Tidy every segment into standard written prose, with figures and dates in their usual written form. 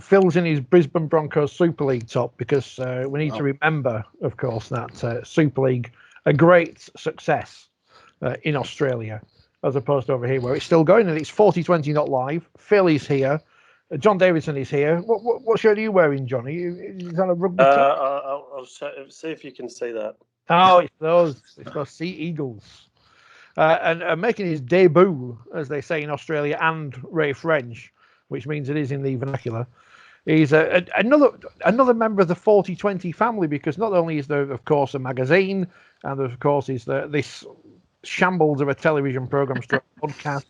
Phil's in his Brisbane Broncos Super League top because we need to remember, of course, that Super League, a great success in Australia, as opposed to over here where it's still going, and it's 4020 not live. Phil is here. John Davidson is here. What shirt are you wearing, John? Is that a rugby team? I'll see if you can see that. Oh, it's those Sea Eagles. And making his debut, as they say in Australia and Ray French, which means it is in the vernacular, he's another member of the 4020 family, because not only is there, of course, a magazine, and there, of course, is this shambles of a television program stroke podcast,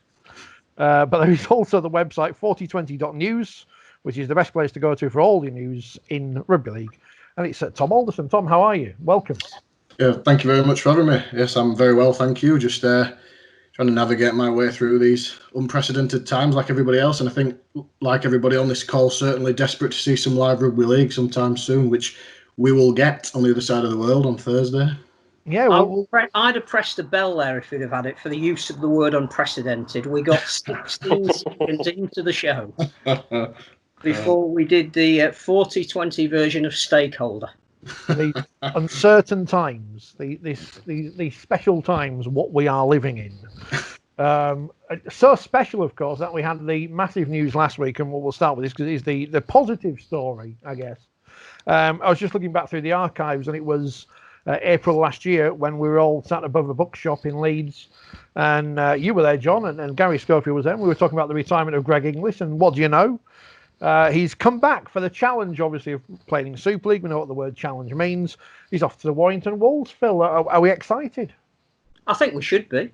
but there is also the website 4020.news, which is the best place to go to for all the news in rugby league. And it's Tom Alderson. Tom, how are you? Welcome. Thank you very much for having me. Yes, I'm very well, thank you. Just trying to navigate my way through these unprecedented times like everybody else. And I think, like everybody on this call, certainly desperate to see some live rugby league sometime soon, which we will get on the other side of the world on Thursday. Yeah, I'd have pressed the bell there if we'd have had it for the use of the word unprecedented. We got 16 seconds into the show before we did the 4020 version of Stakeholder. The uncertain times, these special times, what we are living in. So special, of course, that we had the massive news last week, and we'll start with this because it is the positive story, I guess. I was just looking back through the archives, and it was April last year when we were all sat above a bookshop in Leeds, and you were there, John, and Gary Schofield was there, and we were talking about the retirement of Greg Inglis, and what do you know? He's come back for the challenge, obviously, of playing in Super League. We know what the word challenge means. He's off to the Warrington Wolves. Phil, are we excited? I think we should be.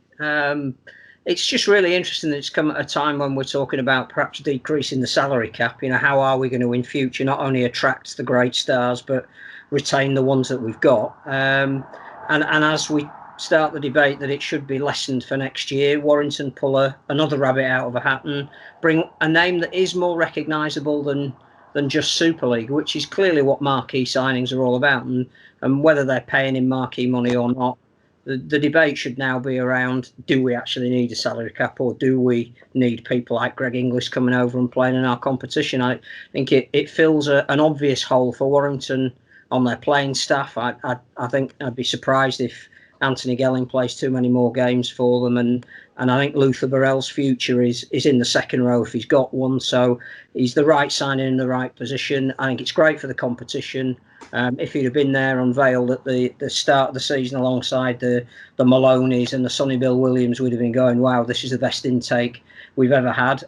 It's just really interesting that it's come at a time when we're talking about perhaps decreasing the salary cap. You know, how are we going to, in future, not only attract the great stars, but retain the ones that we've got? And as we start the debate that it should be lessened for next year, Warrington pull another rabbit out of a hat and bring a name that is more recognisable than just Super League, which is clearly what marquee signings are all about. And whether they're paying in marquee money or not, the debate should now be around, do we actually need a salary cap, or do we need people like Greg Inglis coming over and playing in our competition? I think it fills an obvious hole for Warrington on their playing staff. I think I'd be surprised if Anthony Gelling plays too many more games for them, and I think Luther Burrell's future is in the second row if he's got one. So he's the right signing in the right position. I think it's great for the competition. If he'd have been there unveiled at the start of the season alongside the Maloneys and the Sonny Bill Williams, we'd have been going, wow, this is the best intake we've ever had.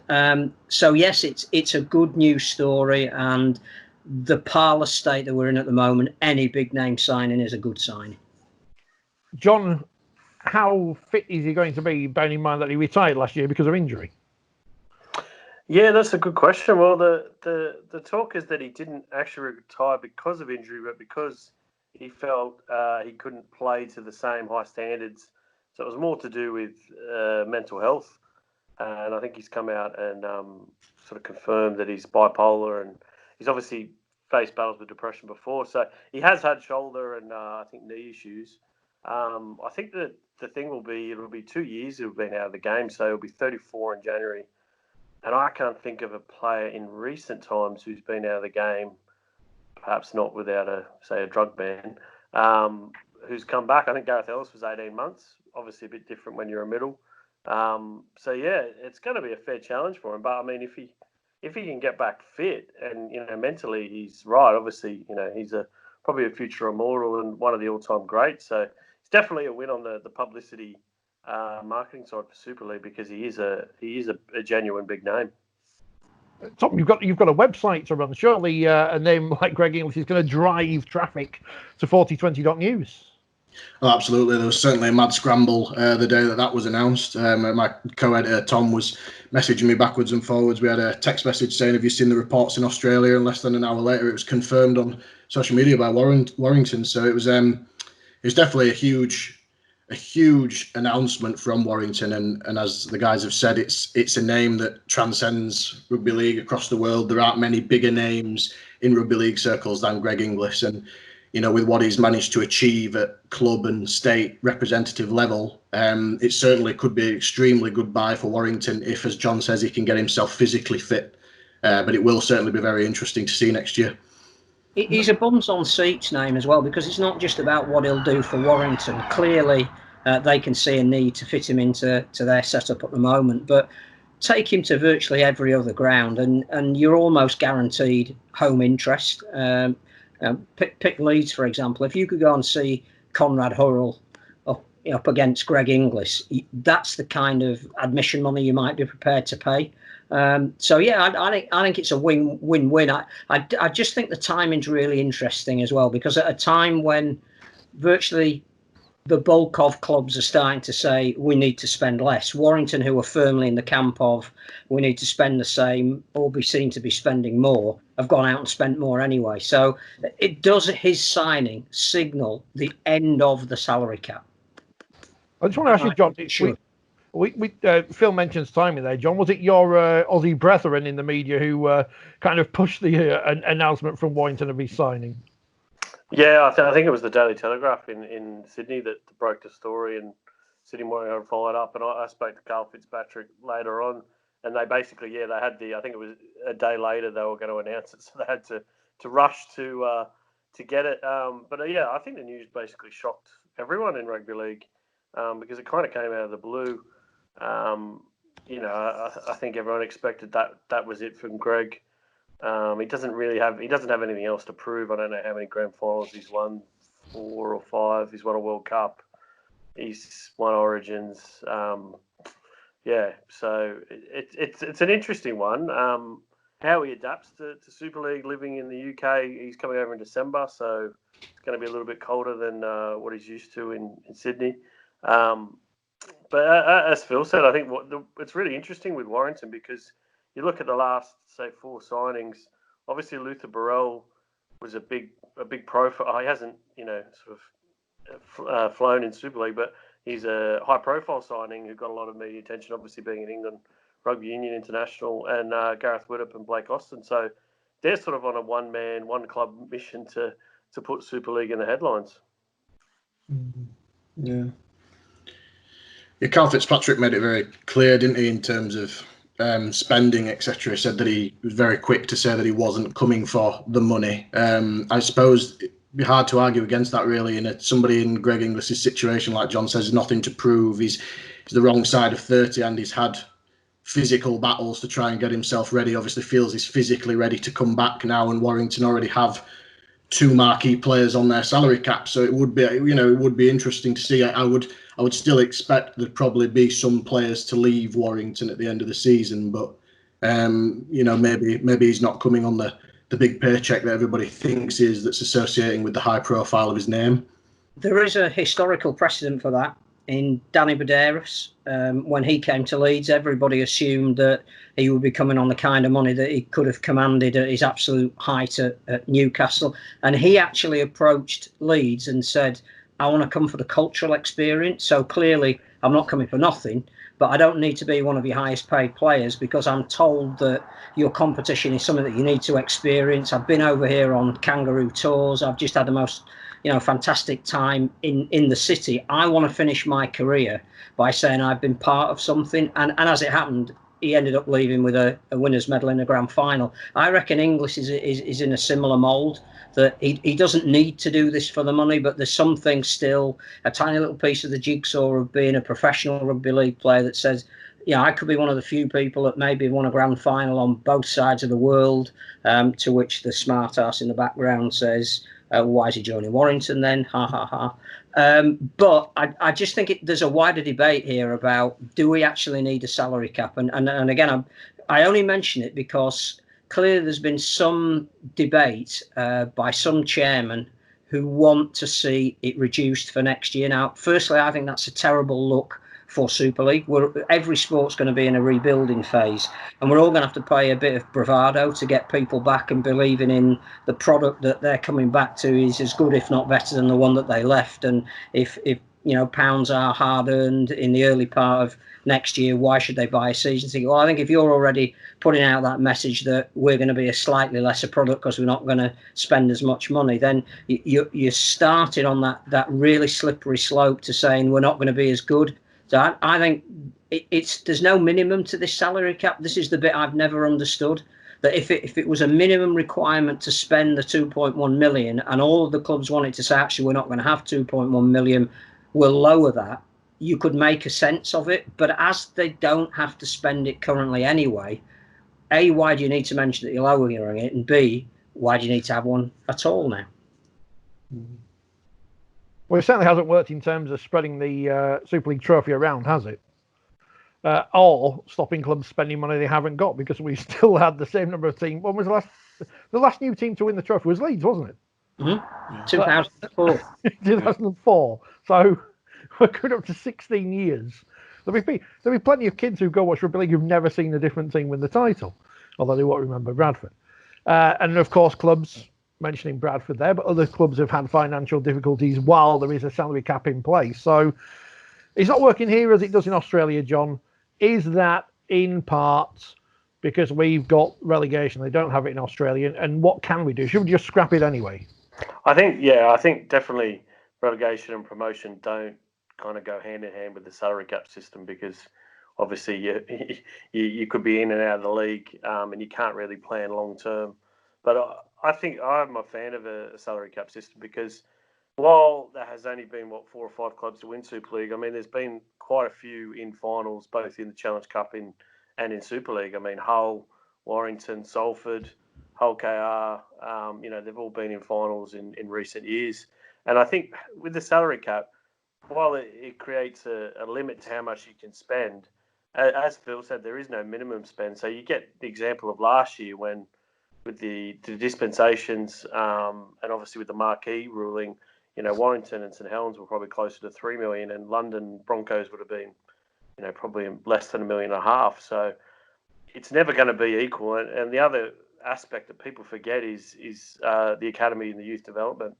So yes, it's a good news story, and the parlous state that we're in at the moment, any big name signing is a good signing. John, how fit is he going to be, bearing in mind that he retired last year because of injury? Yeah, that's a good question. Well, the talk is that he didn't actually retire because of injury, but because he felt he couldn't play to the same high standards. So it was more to do with mental health. And I think he's come out and sort of confirmed that he's bipolar, and he's obviously faced battles with depression before. So he has had shoulder and I think knee issues. I think that the thing will be, it'll be 2 years he'll been out of the game, so he'll be 34 in January. And I can't think of a player in recent times who's been out of the game, perhaps not without a drug ban, who's come back. I think Gareth Ellis was 18 months, obviously a bit different when you're a middle. So yeah, it's going to be a fair challenge for him. But I mean, if he can get back fit and, you know, mentally he's right, obviously, you know, he's probably a future Immortal and one of the all-time greats. So it's definitely a win on the publicity marketing side for Super League, because he is a genuine big name. Tom, you've got a website to run. Surely a name like Greg Inglis is going to drive traffic to 4020.news. Oh, absolutely. There was certainly a mad scramble the day that was announced. My co-editor Tom was messaging me backwards and forwards. We had a text message saying, "Have you seen the reports in Australia?" And less than an hour later, it was confirmed on social media by Warrington. So it was definitely a huge announcement from Warrington, and as the guys have said, it's a name that transcends rugby league across the world. There aren't many bigger names in rugby league circles than Greg Inglis, and you know, with what he's managed to achieve at club and state representative level, it certainly could be an extremely good buy for Warrington if, as John says, he can get himself physically fit but it will certainly be very interesting to see next year. He's a bums on seats name as well, because it's not just about what he'll do for Warrington. Clearly, they can see a need to fit him into their setup at the moment, but take him to virtually every other ground, and you're almost guaranteed home interest. Pick Leeds, for example. If you could go and see Conrad Hurrell up against Greg Inglis, that's the kind of admission money you might be prepared to pay. So yeah, I think it's a win-win. I just think the timing's really interesting as well, because at a time when virtually the bulk of clubs are starting to say we need to spend less, Warrington, who are firmly in the camp of we need to spend the same or be seen to be spending more, have gone out and spent more anyway. So it does his signing signal the end of the salary cap. I just want to ask you, John. Sure. Phil mentions timing there, John. Was it your Aussie brethren in the media who kind of pushed the announcement from Warrington of his signing? Yeah, I think it was the Daily Telegraph in Sydney that broke the story, and Sydney Morning followed up. And I spoke to Carl Fitzpatrick later on, and they basically, they had I think it was a day later they were going to announce it, so they had to rush to get it. But I think the news basically shocked everyone in rugby league because it kind of came out of the blue. I think everyone expected that was it from Greg. He doesn't have anything else to prove. I don't know how many grand finals he's won, 4 or 5. He's won a World Cup. He's won Origins. So it's an interesting one. How he adapts to Super League living in the UK. He's coming over in December, so it's going to be a little bit colder than what he's used to in Sydney. But as Phil said, I think it's really interesting with Warrington, because you look at the last, say, 4 signings. Obviously, Luther Burrell was a big profile. He hasn't, flown in Super League, but he's a high-profile signing who got a lot of media attention. Obviously, being in England, Rugby Union International, and Gareth Widdop and Blake Austin. So they're sort of on a one-man, one-club mission to put Super League in the headlines. Yeah. Carl Fitzpatrick made it very clear, didn't he, in terms of spending, etc. He said that he was very quick to say that he wasn't coming for the money. I suppose it'd be hard to argue against that, really. And somebody in Greg Inglis's situation, like John says, nothing to prove. He's the wrong side of 30, and he's had physical battles to try and get himself ready. Obviously feels he's physically ready to come back now, and Warrington already have 2 marquee players on their salary cap. So it would be interesting to see. I would still expect there'd probably be some players to leave Warrington at the end of the season, but maybe he's not coming on the big paycheck that everybody thinks he is, that's associating with the high profile of his name. There is a historical precedent for that. In Danny Baderas, when he came to Leeds, everybody assumed that he would be coming on the kind of money that he could have commanded at his absolute height at Newcastle. And he actually approached Leeds and said, I want to come for the cultural experience. So clearly, I'm not coming for nothing, but I don't need to be one of your highest paid players, because I'm told that your competition is something that you need to experience. I've been over here on kangaroo tours. I've just had the most fantastic time in the city. I want to finish my career by saying I've been part of something. And as it happened, he ended up leaving with a winner's medal in the grand final. I reckon Inglis is in a similar mould, that he doesn't need to do this for the money, but there's something still, a tiny little piece of the jigsaw of being a professional rugby league player that says, I could be one of the few people that maybe won a grand final on both sides of the world, to which the smart ass in the background says, why is he joining Warrington then? Ha, ha, ha. But I just think there's a wider debate here about, do we actually need a salary cap? And again, I only mention it because clearly there's been some debate by some chairmen who want to see it reduced for next year. Now, firstly, I think that's a terrible look for Super League. Every sport's going to be in a rebuilding phase, and we're all going to have to pay a bit of bravado to get people back and believing in the product that they're coming back to is as good, if not better, than the one that they left. And if pounds are hard earned in the early part of next year, why should they buy a season ticket? Well, I think if you're already putting out that message that we're going to be a slightly lesser product because we're not going to spend as much money, then you're starting on that really slippery slope to saying we're not going to be as good. So I think there's no minimum to this salary cap. This is the bit I've never understood. that if it was a minimum requirement to spend the 2.1 million, and all of the clubs wanted to say, actually, we're not going to have 2.1 million, we'll lower that, you could make a sense of it. But as they don't have to spend it currently anyway, A, why do you need to mention that you're lowering it? And B, why do you need to have one at all now? Well, it certainly hasn't worked in terms of spreading the Super League trophy around, has it? Or stopping clubs spending money they haven't got, because we still had the same number of teams. When was the last new team to win the trophy was Leeds, wasn't it? Mm-hmm. 2004. 2004. So we're going up to 16 years. There'll be plenty of kids who go watch Rugby League who've never seen a different team win the title, although they won't remember Bradford. And of course, clubs, mentioning Bradford there, but other clubs have had financial difficulties while there is a salary cap in place. So it's not working here as it does in Australia, John. Is that in part because we've got relegation? They don't have it in Australia. And what can we do? Should we just scrap it anyway? I think definitely relegation and promotion don't kind of go hand in hand with the salary cap system, because obviously you could be in and out of the league, and you can't really plan long term. But I think I'm a fan of a salary cap system, because while there has only been 4 or 5 clubs to win Super League, I mean, there's been quite a few in finals, both in the Challenge Cup and in Super League. I mean, Hull, Warrington, Salford, Hull KR, they've all been in finals in recent years. And I think with the salary cap, while it creates a limit to how much you can spend, as Phil said, there is no minimum spend. So you get the example of last year when, with the dispensations, and obviously with the marquee ruling, Warrington and St Helens were probably closer to 3 million, and London Broncos would have been, probably less than $1.5 million. So it's never going to be equal. And the other aspect that people forget is the academy and the youth development.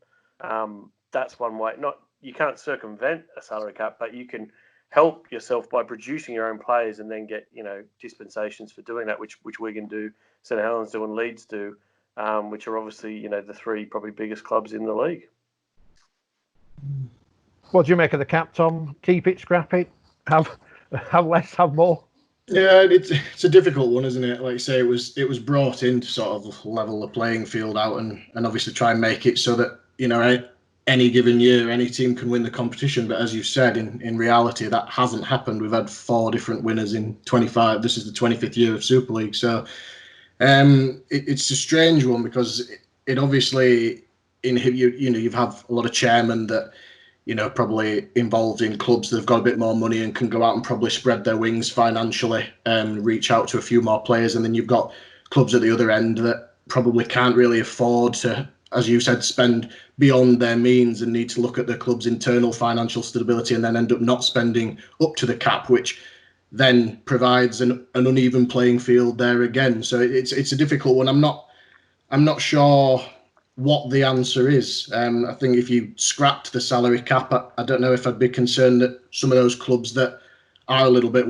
That's one way. You can't circumvent a salary cap, but you can help yourself by producing your own players and then get dispensations for doing that, which Wigan do, St Helens do, and Leeds do, which are obviously the 3 probably biggest clubs in the league. What do you make of the cap, Tom? Keep it, scrap it, have less, have more? Yeah, it's a difficult one, isn't it? Like you say, it was brought in to sort of level the playing field out and obviously try and make it so that any given year any team can win the competition. But as you said, in reality that hasn't happened. We've had 4 different winners in 25. This is the 25th year of Super League, so it's a strange one, because it obviously you've have a lot of chairmen that probably involved in clubs that have got a bit more money and can go out and probably spread their wings financially and reach out to a few more players. And then you've got clubs at the other end that probably can't really afford to, as you said, spend beyond their means and need to look at their club's internal financial stability and then end up not spending up to the cap, which then provides an uneven playing field there again. So it's a difficult one. I'm not sure what the answer is. I think if you scrapped the salary cap, I don't know if I'd be concerned that some of those clubs that are a little bit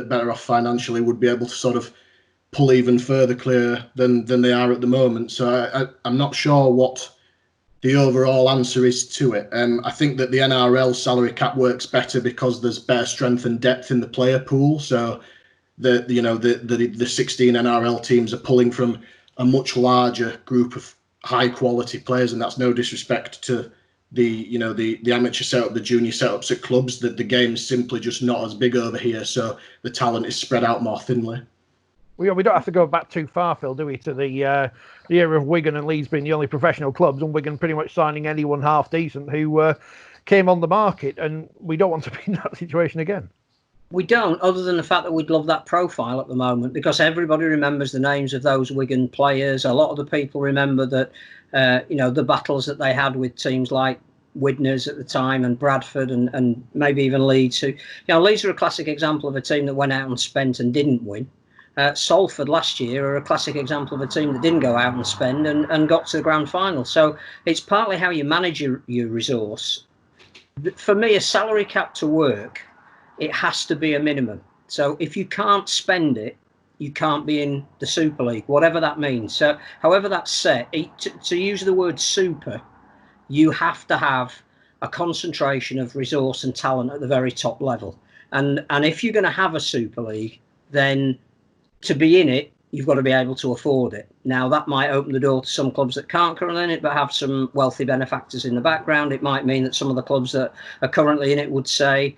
better off financially would be able to sort of pull even further clear than they are at the moment. So I'm not sure what the overall answer is to it. I think that the NRL salary cap works better because there's better strength and depth in the player pool. So the 16 NRL teams are pulling from a much larger group of high quality players, and that's no disrespect to the amateur setup, the junior setups at clubs. That the game's simply just not as big over here, so the talent is spread out more thinly. We don't have to go back too far, Phil, do we, to the era of Wigan and Leeds being the only professional clubs, and Wigan pretty much signing anyone half decent who came on the market, and we don't want to be in that situation again. We don't, other than the fact that we'd love that profile at the moment, because everybody remembers the names of those Wigan players. A lot of the people remember that, the battles that they had with teams like Widnes at the time and Bradford and maybe even Leeds. Leeds are a classic example of a team that went out and spent and didn't win. Salford last year are a classic example of a team that didn't go out and spend and got to the grand final. So it's partly how you manage your resource. For me, a salary cap to work, it has to be a minimum. So if you can't spend it, you can't be in the Super League, whatever that means. So however that's set, to use the word super, you have to have a concentration of resource and talent at the very top level. And if you're going to have a Super League, then to be in it, you've got to be able to afford it. Now, that might open the door to some clubs that can't currently in it, but have some wealthy benefactors in the background. It might mean that some of the clubs that are currently in it would say,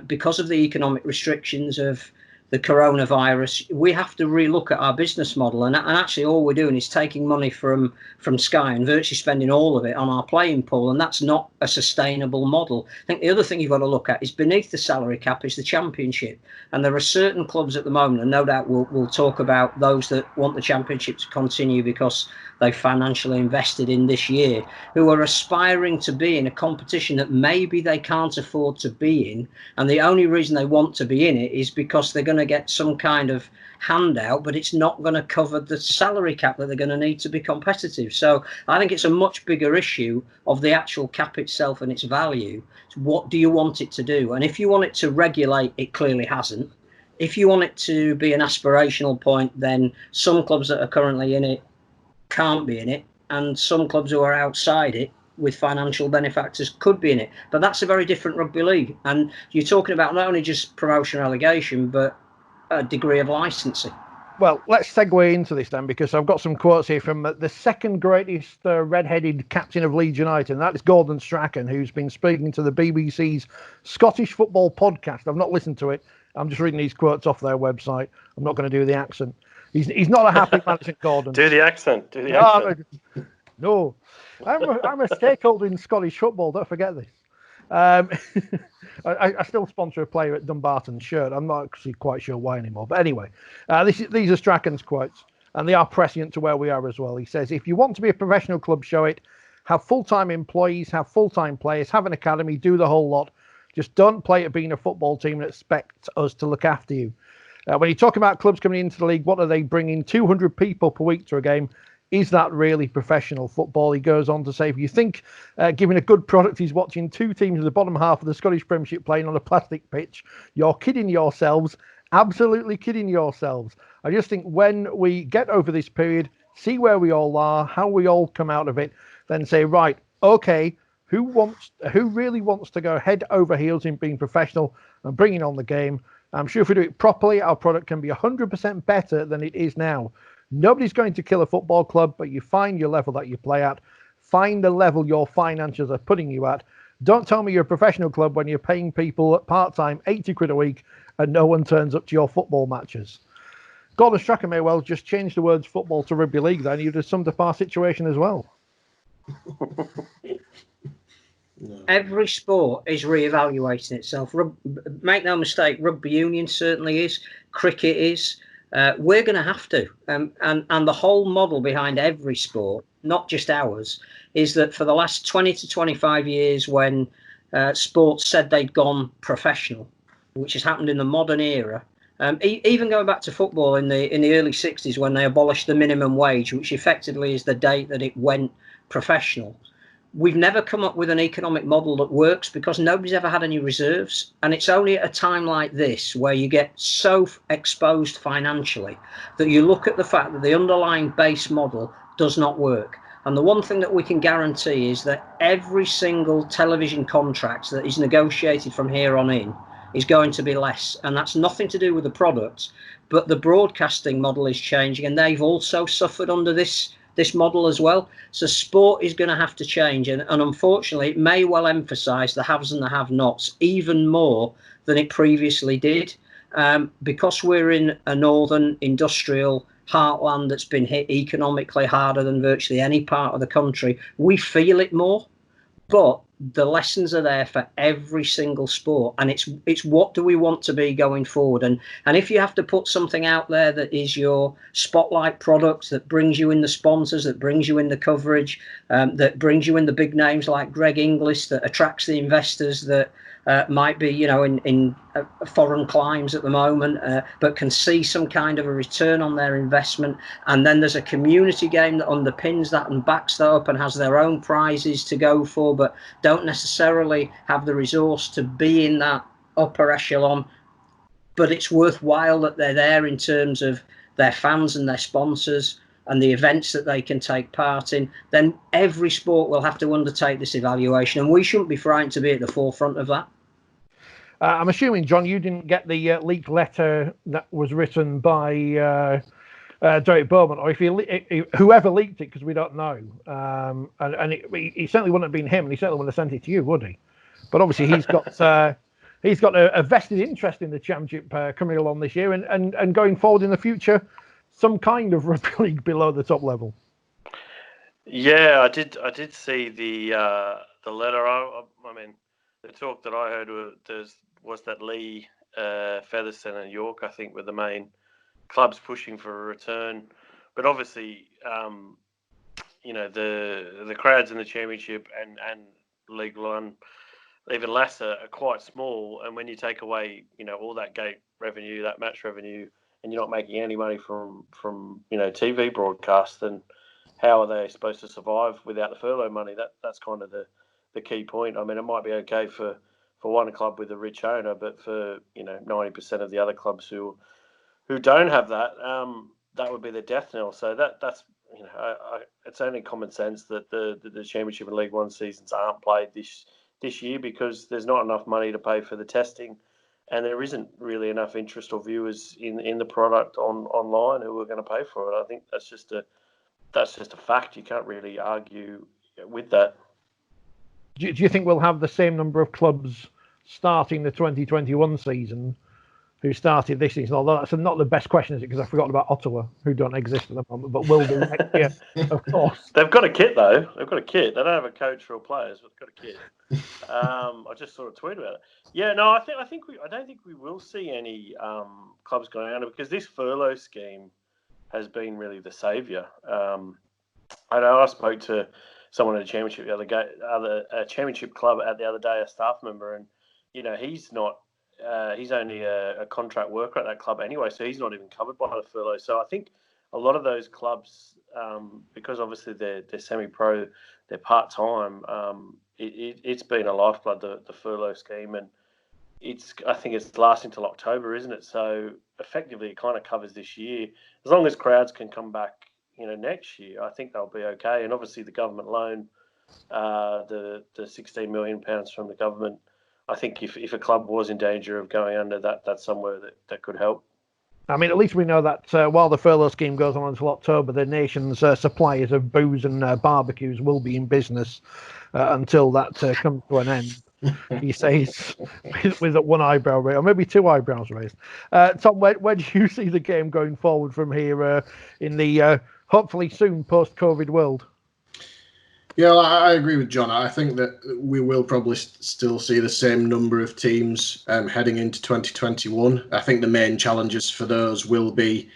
because of the economic restrictions of the coronavirus, we have to relook at our business model. And actually, all we're doing is taking money from Sky and virtually spending all of it on our playing pool. And that's not a sustainable model. I think the other thing you've got to look at is beneath the salary cap is the Championship. And there are certain clubs at the moment, and no doubt we'll talk about those that want the Championship to continue because they financially invested in this year, who are aspiring to be in a competition that maybe they can't afford to be in. And the only reason they want to be in it is because they're going to get some kind of handout, but it's not going to cover the salary cap that they're going to need to be competitive. So I think it's a much bigger issue of the actual cap itself and its value. What do you want it to do? And if you want it to regulate, it clearly hasn't. If you want it to be an aspirational point, then some clubs that are currently in it can't be in it, and some clubs who are outside it with financial benefactors could be in it. But that's a very different rugby league, and you're talking about not only just promotion relegation but a degree of licensing. Well, let's segue into this then, because I've got some quotes here from the second greatest red-headed captain of Leeds United, and that is Gordon Strachan, who's been speaking to the BBC's Scottish Football podcast. I've not listened to it. I'm just reading these quotes off their website. I'm not going to do the accent. He's not a happy man, isn't Gordon? Do the accent. Do the accent. No. I'm a stakeholder in Scottish football. Don't forget this. I still sponsor a player at Dumbarton's shirt. I'm not actually quite sure why anymore. But anyway, these are Strachan's quotes, and they are prescient to where we are as well. He says, if you want to be a professional club, show it. Have full-time employees, have full-time players, have an academy, do the whole lot. Just don't play at being a football team and expect us to look after you. When you talk about clubs coming into the league, what are they bringing? 200 people per week to a game. Is that really professional football? He goes on to say, if you think giving a good product is watching two teams in the bottom half of the Scottish Premiership playing on a plastic pitch, you're kidding yourselves. Absolutely kidding yourselves. I just think when we get over this period, see where we all are, how we all come out of it, then say, right, okay, who really wants to go head over heels in being professional and bringing on the game? I'm sure if we do it properly, our product can be 100% better than it is now. Nobody's going to kill a football club, but you find your level that you play at. Find the level your financials are putting you at. Don't tell me you're a professional club when you're paying people at part-time 80 quid a week and no one turns up to your football matches. Gordon Strachan may well just change the words football to rugby league then. You'd have summed up our situation as well. Every sport is re-evaluating itself. Make no mistake, rugby union certainly is. Cricket is. We're going to have to. And the whole model behind every sport, not just ours, is that for the last 20 to 25 years when sports said they'd gone professional, which has happened in the modern era, even going back to football in the early 60s when they abolished the minimum wage, which effectively is the date that it went professional. We've never come up with an economic model that works because nobody's ever had any reserves. And it's only at a time like this where you get so exposed financially that you look at the fact that the underlying base model does not work. And the one thing that we can guarantee is that every single television contract that is negotiated from here on in is going to be less. And that's nothing to do with the product, but the broadcasting model is changing, and they've also suffered under this model as well. So sport is going to have to change, and unfortunately it may well emphasize the haves and the have-nots even more than it previously did, because we're in a northern industrial heartland that's been hit economically harder than virtually any part of the country. We feel it more, but the lessons are there for every single sport, and it's what do we want to be going forward. And if you have to put something out there that is your spotlight product, that brings you in the sponsors, that brings you in the coverage, that brings you in the big names like Greg Inglis, that attracts the investors that might be, in foreign climes at the moment, but can see some kind of a return on their investment. And then there's a community game that underpins that and backs that up and has their own prizes to go for, but don't necessarily have the resource to be in that upper echelon. But it's worthwhile that they're there in terms of their fans and their sponsors and the events that they can take part in. Then every sport will have to undertake this evaluation, and we shouldn't be frightened to be at the forefront of that. I'm assuming, John, you didn't get the leaked letter that was written by Derek Bowman, or if whoever leaked it, because we don't know. And he certainly wouldn't have been him, and he certainly wouldn't have sent it to you, would he? But obviously he's got a vested interest in the championship coming along this year, and going forward in the future, some kind of rugby league below the top level. Yeah, I did see the letter. I mean, the talk that I heard was that Lee, Featherstone, and York, I think, were the main clubs pushing for a return. But obviously, the crowds in the championship and League One, even less, are quite small. And when you take away, all that gate revenue, that match revenue, and you're not making any money from TV broadcast, then how are they supposed to survive without the furlough money? That's kind of the key point. I mean, it might be okay for one club with a rich owner, but for 90% of the other clubs who don't have that, that would be the death knell. So that's it's only common sense that the Championship and League One seasons aren't played this year, because there's not enough money to pay for the testing, and there isn't really enough interest or viewers in the product online who are going to pay for it. I think that's just a fact. You can't really argue with that. Do you think we'll have the same number of clubs starting the 2021 season who started this season? Although that's not the best question, is it? Because I forgot about Ottawa, who don't exist at the moment, but will do next year, of course. They've got a kit, though. They've got a kit. They don't have a coach or players, but they've got a kit. I just saw a tweet about it. Yeah, no, I don't think we will see any clubs going under, because this furlough scheme has been really the saviour. I know I spoke to someone at a championship a championship club the other day, a staff member, and he's not. He's only a contract worker at that club anyway, so he's not even covered by the furlough. So I think a lot of those clubs, because obviously they're semi-pro, they're part-time, it's been a lifeblood, the furlough scheme, and I think it's lasting till October, isn't it? So effectively it kind of covers this year. As long as crowds can come back, next year, I think they'll be okay. And obviously the government loan, the £16 million from the government, I think if a club was in danger of going under, that's somewhere that could help. I mean, at least we know that while the furlough scheme goes on until October, the nation's suppliers of booze and barbecues will be in business until that comes to an end. He says with one eyebrow raised, or maybe two eyebrows raised. Tom, where do you see the game going forward from here in the hopefully soon post-COVID world? Yeah, I agree with John. I think that we will probably still see the same number of teams heading into 2021. I think the main challenges for those will be,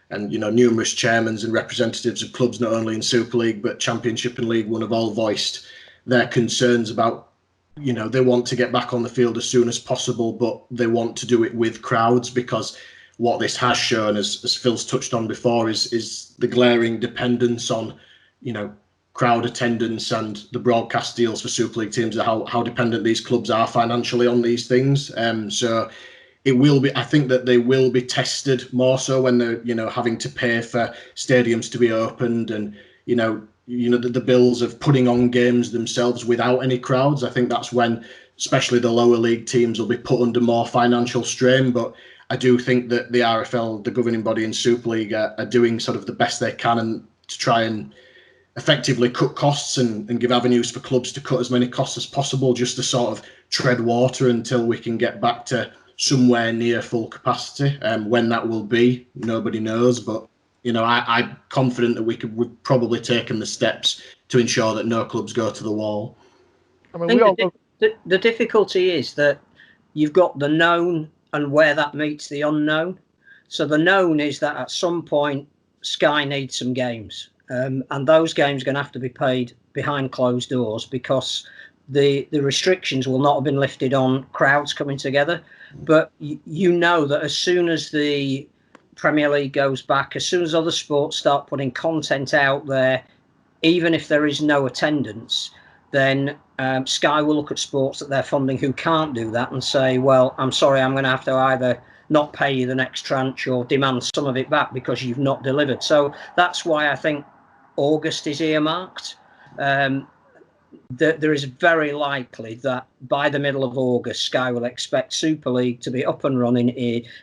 and numerous chairmen and representatives of clubs, not only in Super League but Championship and League One, have all voiced their concerns about, they want to get back on the field as soon as possible, but they want to do it with crowds, because what this has shown, as Phil's touched on before, is the glaring dependence on, crowd attendance and the broadcast deals for Super League teams, how dependent these clubs are financially on these things. So it will be, I think that they will be tested more so when they're, having to pay for stadiums to be opened, and, the bills of putting on games themselves without any crowds. I think that's when, especially the lower league teams, will be put under more financial strain. But I do think that the RFL, the governing body in Super League, are doing sort of the best they can and to try and effectively cut costs and give avenues for clubs to cut as many costs as possible, just to sort of tread water until we can get back to somewhere near full capacity. When that will be, nobody knows. But, I'm confident that we've probably taken the steps to ensure that no clubs go to the wall. I think the difficulty is that you've got the known and where that meets the unknown. So the known is that at some point Sky needs some games. And those games are going to have to be paid behind closed doors, because the restrictions will not have been lifted on crowds coming together. But that as soon as the Premier League goes back, as soon as other sports start putting content out there, even if there is no attendance, then Sky will look at sports that they're funding who can't do that and say, well, I'm sorry, I'm going to have to either not pay you the next tranche or demand some of it back because you've not delivered. So that's why I think August is earmarked. There is very likely that by the middle of August, Sky will expect Super League to be up and running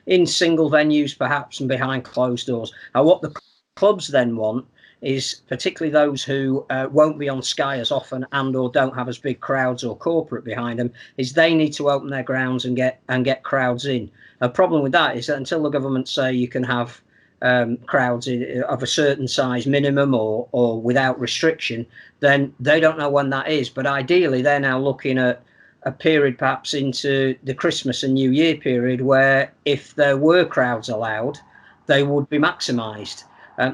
in single venues, perhaps, and behind closed doors. Now, what the clubs then want is, particularly those who won't be on Sky as often and or don't have as big crowds or corporate behind them, is they need to open their grounds and get crowds in. A problem with that is that until the government say you can have crowds of a certain size minimum or without restriction, then they don't know when that is. But ideally, they're now looking at a period perhaps into the Christmas and New Year period where if there were crowds allowed, they would be maximised.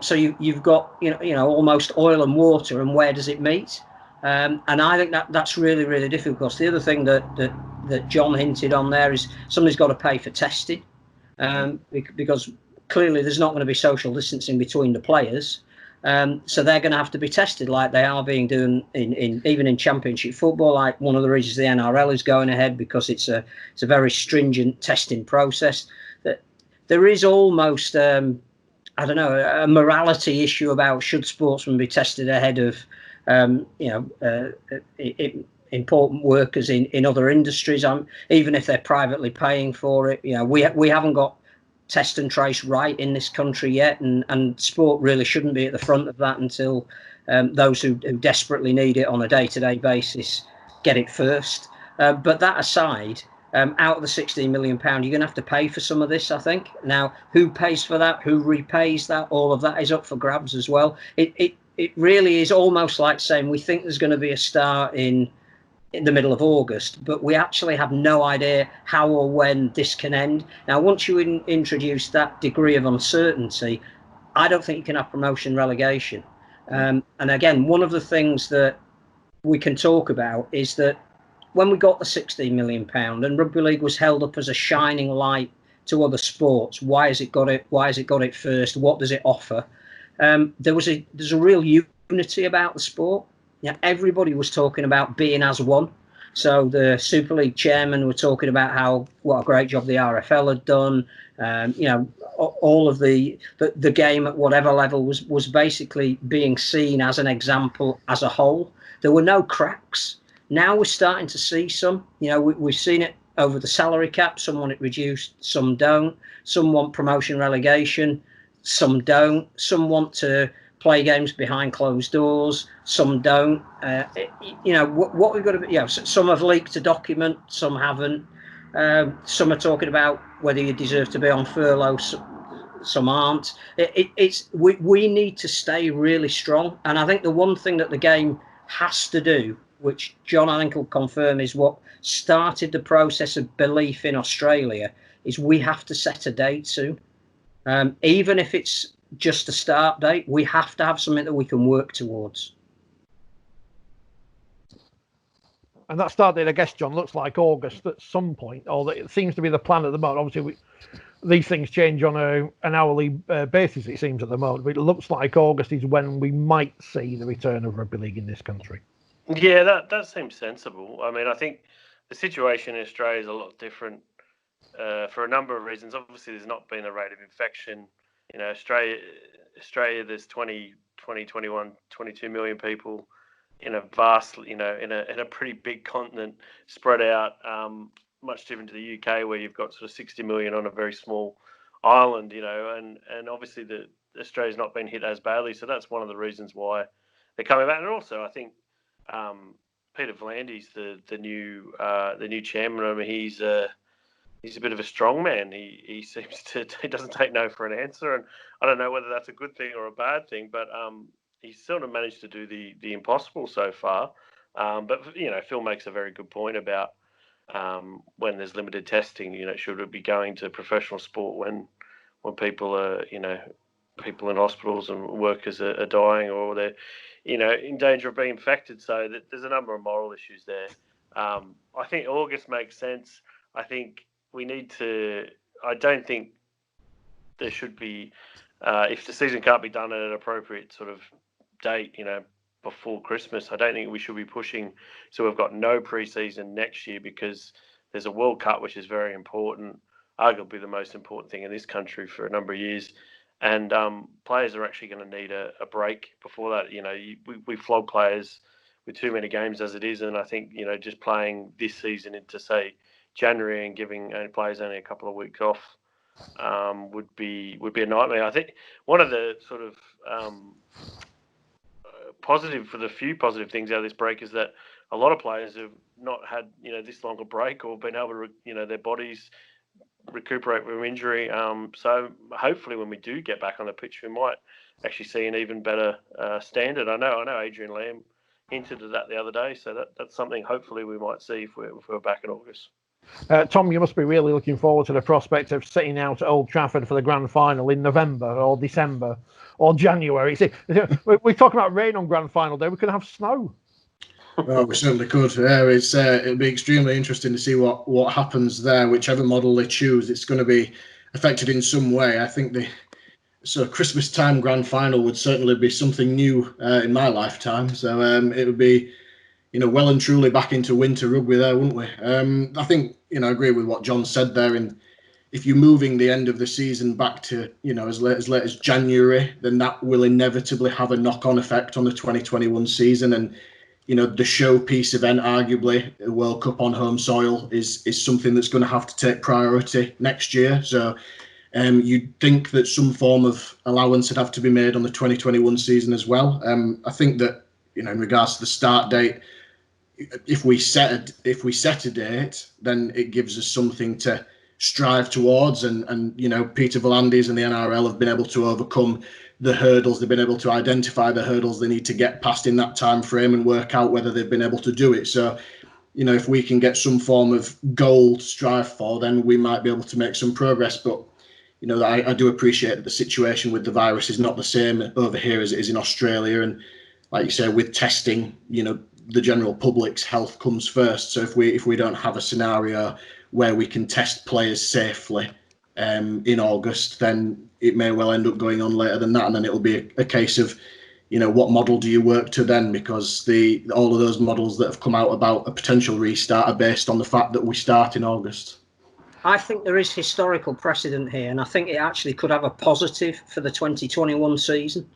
So you've got almost oil and water, and where does it meet? And I think that's really, really difficult. Because the other thing that John hinted on there is somebody's got to pay for testing, because clearly there's not going to be social distancing between the players. So they're going to have to be tested like they are being done even in Championship football. Like one of the reasons the NRL is going ahead, because it's a very stringent testing process. That there is almost a morality issue about should sportsmen be tested ahead of important workers in other industries. Even if they're privately paying for it, we haven't got test and trace right in this country yet, and sport really shouldn't be at the front of that until those who desperately need it on a day-to-day basis get it first. But that aside, out of the £16 million, you're going to have to pay for some of this, I think. Now, who pays for that? Who repays that? All of that is up for grabs as well. It really is almost like saying we think there's going to be a start in the middle of August, but we actually have no idea how or when this can end. Now, once you introduce that degree of uncertainty, I don't think you can have promotion relegation. And again, one of the things that we can talk about is that when we got the £16 million and Rugby League was held up as a shining light to other sports, why has it got it? Why has it got it first? What does it offer? There's a real unity about the sport. Everybody was talking about being as one. So the Super League chairman were talking about what a great job the RFL had done. All of the game at whatever level was basically being seen as an example as a whole. There were no cracks. Now we're starting to see some. We've seen it over the salary cap. Some want it reduced, some don't. Some want promotion relegation, some don't. Some want to play games behind closed doors, some don't. What we've got to be. Some have leaked a document, some haven't. Some are talking about whether you deserve to be on furlough, some aren't. We need to stay really strong, and I think the one thing that the game has to do, which John I think will confirm, is what started the process of belief in Australia, is we have to set a date soon. Even if it's just a start date, we have to have something that we can work towards. And that start date, I guess, John, looks like August at some point, or it seems to be the plan at the moment. Obviously, these things change on an hourly basis, it seems, at the moment. But it looks like August is when we might see the return of rugby league in this country. Yeah, that seems sensible. I mean, I think the situation in Australia is a lot different for a number of reasons. Obviously, there's not been a rate of infection. Australia, there's 22 million people in a vast, in a pretty big continent spread out, much different to the UK where you've got sort of 60 million on a very small island, and obviously Australia's not been hit as badly. So that's one of the reasons why they're coming back. And also, I think Peter V'landys, the new chairman, I mean, he's a bit of a strong man. He seems he doesn't take no for an answer, and I don't know whether that's a good thing or a bad thing, but he's sort of managed to do the impossible so far. But Phil makes a very good point about when there's limited testing. Should it be going to professional sport when people are people in hospitals and workers are dying, or they're in danger of being infected? So there's a number of moral issues there. I think August makes sense. I think we need to. I don't think there should be, if the season can't be done at an appropriate sort of date, before Christmas, I don't think we should be pushing. So we've got no pre-season next year because there's a World Cup, which is very important, arguably the most important thing in this country for a number of years. And players are actually going to need a break before that. We flog players with too many games as it is, and I think just playing this season into say January and giving players only a couple of weeks off would be a nightmare. I think one of the sort of positive for the few positive things out of this break is that a lot of players have not had this long a break or been able to their bodies recuperate from injury. So hopefully when we do get back on the pitch, we might actually see an even better standard. I know Adrian Lamb hinted at that the other day, so that's something hopefully we might see if we're back in August. Tom, you must be really looking forward to the prospect of sitting out at Old Trafford for the grand final in November or December or January. See, we're talking about rain on grand final day. We could have snow. Well, we certainly could. It'll be extremely interesting to see what happens there. Whichever model they choose, it's going to be affected in some way. I think the Christmas time grand final would certainly be something new in my lifetime. So it would be, well and truly back into winter rugby there, wouldn't we? I think, I agree with what John said there. And if you're moving the end of the season back to, as late as January, then that will inevitably have a knock-on effect on the 2021 season. And the showpiece event, arguably, the World Cup on home soil, is something that's going to have to take priority next year. So you'd think that some form of allowance would have to be made on the 2021 season as well. I think that, in regards to the start date, if we set a date, then it gives us something to strive towards. And Peter V'landys and the NRL have been able to overcome the hurdles. They've been able to identify the hurdles they need to get past in that time frame and work out whether they've been able to do it. So, if we can get some form of goal to strive for, then we might be able to make some progress. But, I do appreciate that the situation with the virus is not the same over here as it is in Australia. And like you say, with testing, the general public's health comes first. So if we don't have a scenario where we can test players safely in August, then it may well end up going on later than that, and then it'll be a case of, what model do you work to then? Because all of those models that have come out about a potential restart are based on the fact that we start in August. I think there is historical precedent here, and I think it actually could have a positive for the 2021 season.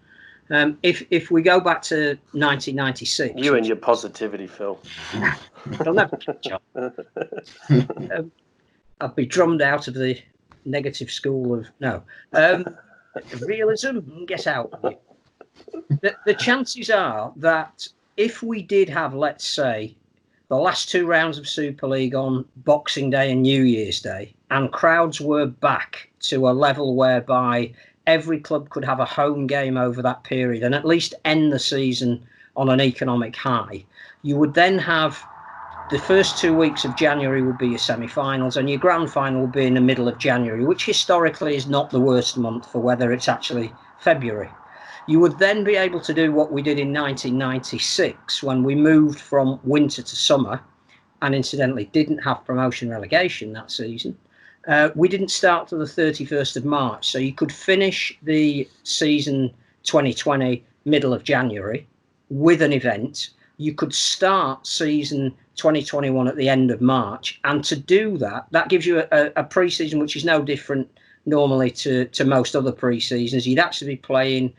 If we go back to 1996, you and your positivity, Phil. I'll never catch up. I'd be drummed out of the negative school of realism. Get out. The chances are that if we did have, let's say, the last two rounds of Super League on Boxing Day and New Year's Day, and crowds were back to a level whereby every club could have a home game over that period and at least end the season on an economic high, you would then have the first 2 weeks of January would be your semi-finals, and your grand final would be in the middle of January, which historically is not the worst month for whether it's actually February. You would then be able to do what we did in 1996 when we moved from winter to summer, and incidentally didn't have promotion relegation that season. We didn't start till the 31st of March, so you could finish the season 2020 middle of January with an event. You could start season 2021 at the end of March, and to do that gives you a pre-season which is no different normally to most other pre-seasons. You'd actually be playing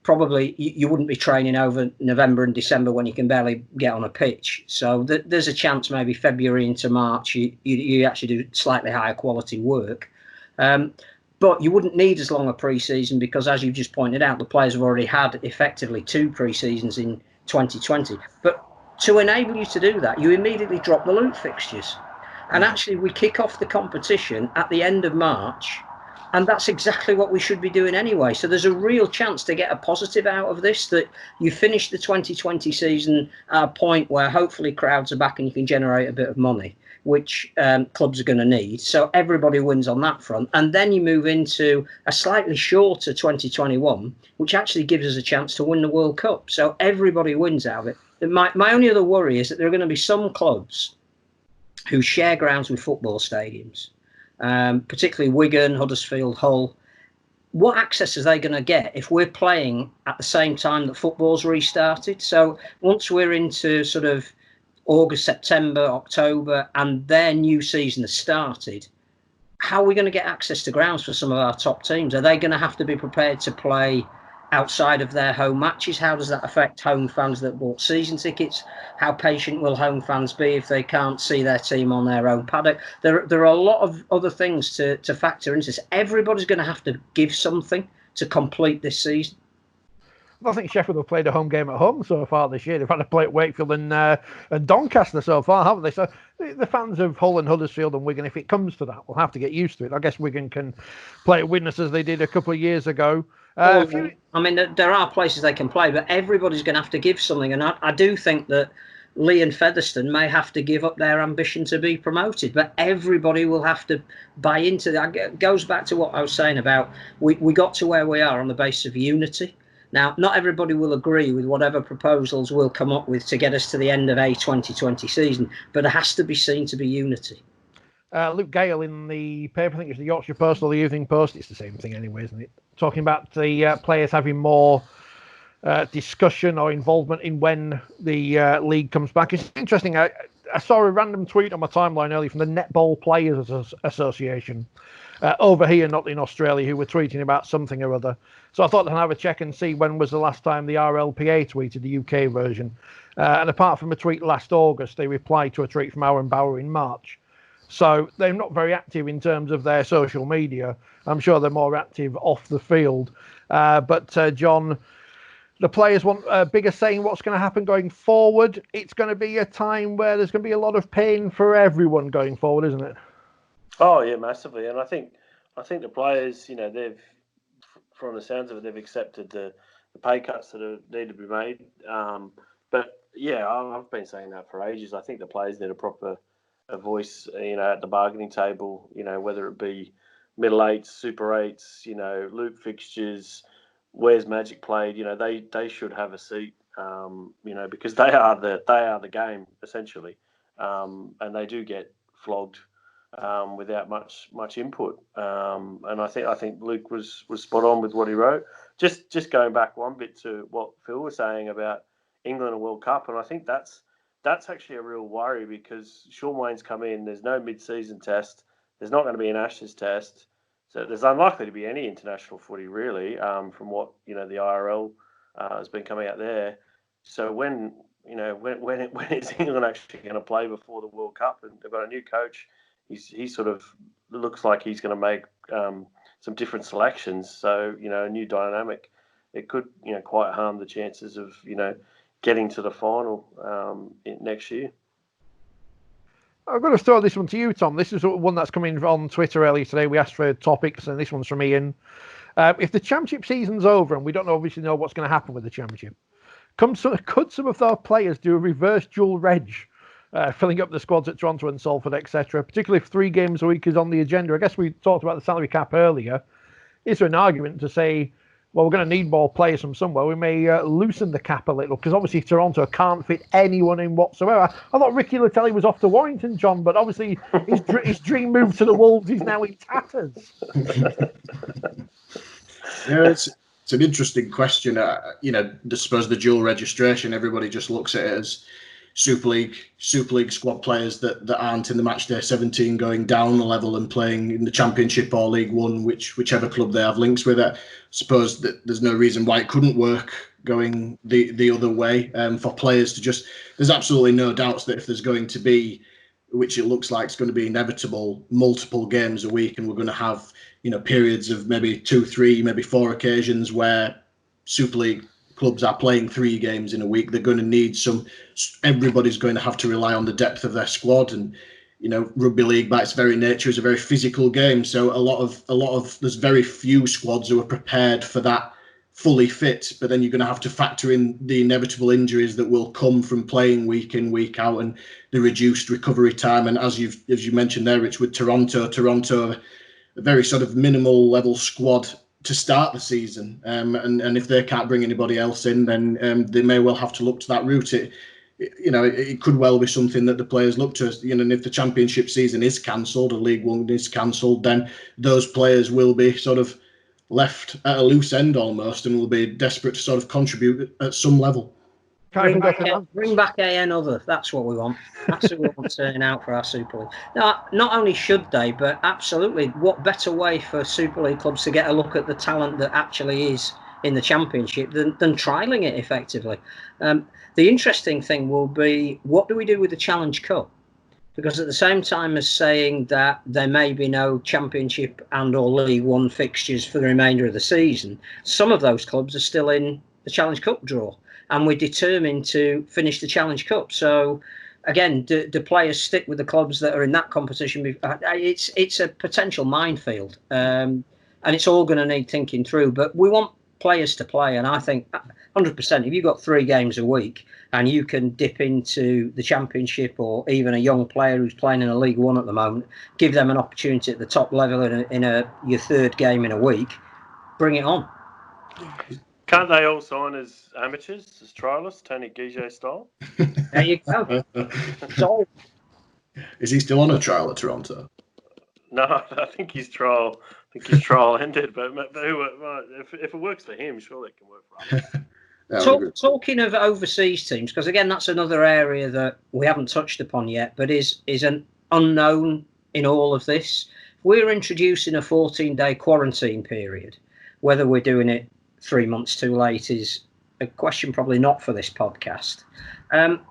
probably you wouldn't be training over November and December when you can barely get on a pitch. So there's a chance maybe February into March you actually do slightly higher quality work. But you wouldn't need as long a pre-season because, as you just pointed out, the players have already had effectively 2 pre-seasons in 2020. But to enable you to do that, you immediately drop the loot fixtures. And actually we kick off the competition at the end of March. And that's exactly what we should be doing anyway. So there's a real chance to get a positive out of this, that you finish the 2020 season at a point where hopefully crowds are back and you can generate a bit of money, which clubs are going to need. So everybody wins on that front. And then you move into a slightly shorter 2021, which actually gives us a chance to win the World Cup. So everybody wins out of it. My only other worry is that there are going to be some clubs who share grounds with football stadiums. Particularly Wigan, Huddersfield, Hull. What access are they going to get if we're playing at the same time that football's restarted? So once we're into sort of August, September, October, and their new season has started, how are we going to get access to grounds for some of our top teams? Are they going to have to be prepared to play outside of their home matches? How does that affect home fans that bought season tickets? How patient will home fans be if they can't see their team on their own paddock? There are a lot of other things to factor into this. Everybody's going to have to give something to complete this season. I think Sheffield have played a home game at home so far this year. They've had to play at Wakefield and Doncaster so far, haven't they? So the fans of Hull and Huddersfield and Wigan, if it comes to that, will have to get used to it. I guess Wigan can play at Widnes as they did a couple of years ago. I mean, there are places they can play, but everybody's going to have to give something. And I do think that Lee and Featherstone may have to give up their ambition to be promoted, but everybody will have to buy into that. It goes back to what I was saying about we got to where we are on the basis of unity. Now, not everybody will agree with whatever proposals we'll come up with to get us to the end of a 2020 season, but there has to be seen to be unity. Luke Gale in the paper, I think it's the Yorkshire Post or the Evening Post, it's the same thing anyway, isn't it? Talking about the players having more discussion or involvement in when the league comes back. It's interesting, I saw a random tweet on my timeline earlier from the Netball Players Association over here, not in Australia, who were tweeting about something or other. So I thought I'd have a check and see when was the last time the RLPA tweeted the UK version. And apart from a tweet last August, they replied to a tweet from Aaron Bauer in March. So they're not very active in terms of their social media. I'm sure they're more active off the field. But John, the players want a bigger say in what's going to happen going forward. It's going to be a time where there's going to be a lot of pain for everyone going forward, isn't it? Oh yeah, massively. And I think the players, you know, they've, from the sounds of it, they've accepted the pay cuts that need to be made. But yeah, I've been saying that for ages. I think the players need a voice, you know, at the bargaining table. You know, whether it be middle eights, super eights, you know, loop fixtures, where's Magic played. You know, they should have a seat. You know, because they are the game essentially, and they do get flogged without much input. And I think Luke was spot on with what he wrote. Just going back one bit to what Phil was saying about England and World Cup, and I think that's actually a real worry because Sean Wayne's come in. There's no mid-season test. There's not going to be an Ashes test. So there's unlikely to be any international footy really, from what, you know, the IRL has been coming out there. So when is England actually going to play before the World Cup? And they've got a new coach. He sort of looks like he's going to make some different selections. So, you know, a new dynamic. It could, you know, quite harm the chances of, you know, getting to the final next year. I'm going to throw this one to you, Tom. This is one that's coming on Twitter earlier today. We asked for topics, and this one's from Ian. If the championship season's over, and we don't obviously know what's going to happen with the championship, could some of our players do a reverse dual reg, filling up the squads at Toronto and Salford, etc., particularly if 3 games a week is on the agenda? I guess we talked about the salary cap earlier. Is there an argument to say, well, we're going to need more players from somewhere? We may loosen the cap a little, because obviously Toronto can't fit anyone in whatsoever. I thought Ricky Latelli was off to Warrington, John, but obviously his dream move to the Wolves is now in tatters. Yeah, it's an interesting question. You know, I suppose the dual registration, everybody just looks at it as Super League squad players that aren't in the matchday 17 going down the level and playing in the Championship or League One, whichever club they have links with. I suppose that there's no reason why it couldn't work going the other way, for players to just. There's absolutely no doubts that if there's going to be, which it looks like it's going to be inevitable, multiple games a week, and we're going to have, you know, periods of maybe 2, 3, maybe 4 occasions where Super League clubs are playing 3 games in a week. They're going to need everybody's going to have to rely on the depth of their squad. And, you know, rugby league by its very nature is a very physical game. So a lot of there's very few squads who are prepared for that fully fit, but then you're going to have to factor in the inevitable injuries that will come from playing week in, week out, and the reduced recovery time. And as you mentioned there, Rich, with Toronto, a very sort of minimal level squad to start the season, and if they can't bring anybody else in, then they may well have to look to that route. It could well be something that the players look to. You know, and if the Championship season is cancelled or League One is cancelled, then those players will be sort of left at a loose end almost, and will be desperate to sort of contribute at some level. Bring back AN other. That's what we want. That's what we want turning out for our Super League. Now, not only should they, but absolutely, what better way for Super League clubs to get a look at the talent that actually is in the Championship than trialling it effectively? The interesting thing will be, what do we do with the Challenge Cup? Because at the same time as saying that there may be no Championship and or League One fixtures for the remainder of the season, some of those clubs are still in the Challenge Cup draw, and we're determined to finish the Challenge Cup. So, again, do players stick with the clubs that are in that competition? It's a potential minefield, and it's all going to need thinking through. But we want players to play, and I think 100%. If you've got 3 games a week and you can dip into the Championship, or even a young player who's playing in a League One at the moment, give them an opportunity at the top level in your 3rd game in a week, bring it on. Can't they all sign as amateurs, as trialists, Tony Guiget style? There you go. So, is he still on a trial at Toronto? No, I think his trial ended. But if it works for him, surely it can work for others. Talking of overseas teams, because again, that's another area that we haven't touched upon yet, but is an unknown in all of this. We're introducing a 14-day quarantine period. Whether we're doing it 3 months too late is a question probably not for this podcast.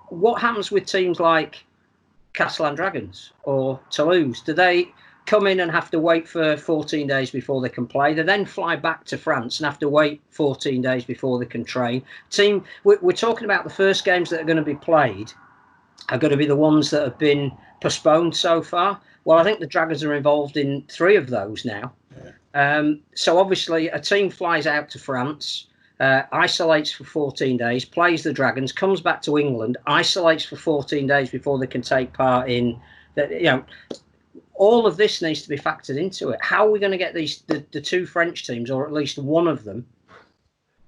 What happens with teams like Castle and Dragons or Toulouse? Do they come in and have to wait for 14 days before they can play? They then fly back to France and have to wait 14 days before they can train. We're talking about the first games that are going to be played are going to be the ones that have been postponed so far. Well, I think the Dragons are involved in 3 of those now. So obviously a team flies out to France, isolates for 14 days, plays the Dragons, comes back to England, isolates for 14 days before they can take part in that. All of this needs to be factored into it. How are we going to get the 2 French teams, or at least one of them,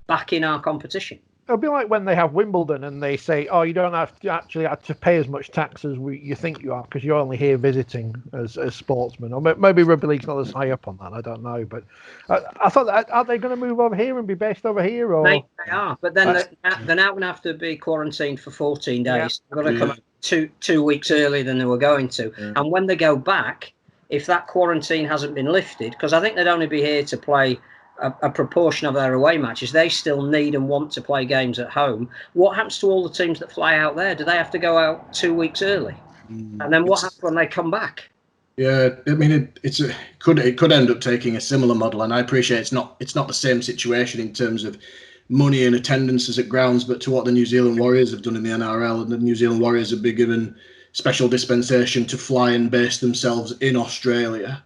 back in our competition? It'll be like when they have Wimbledon and they say, "Oh, you don't have to pay as much tax as you think you are because you're only here visiting as sportsmen." Or maybe Rugby League's not as high up on that. I don't know, but I thought that, are they going to move over here and be based over here? Or they are, but then they're now going to have to be quarantined for 14 days. Yeah. They're going to come 2 weeks earlier than they were going to, and when they go back, if that quarantine hasn't been lifted, because I think they'd only be here to play a proportion of their away matches, they still need and want to play games at home. What happens to all the teams that fly out there? Do they have to go out 2 weeks early? And then what happens when they come back? Yeah, I mean, it could end up taking a similar model, and I appreciate it's not the same situation in terms of money and attendances at grounds, but to what the New Zealand Warriors have done in the NRL, and the New Zealand Warriors have been given special dispensation to fly and base themselves in Australia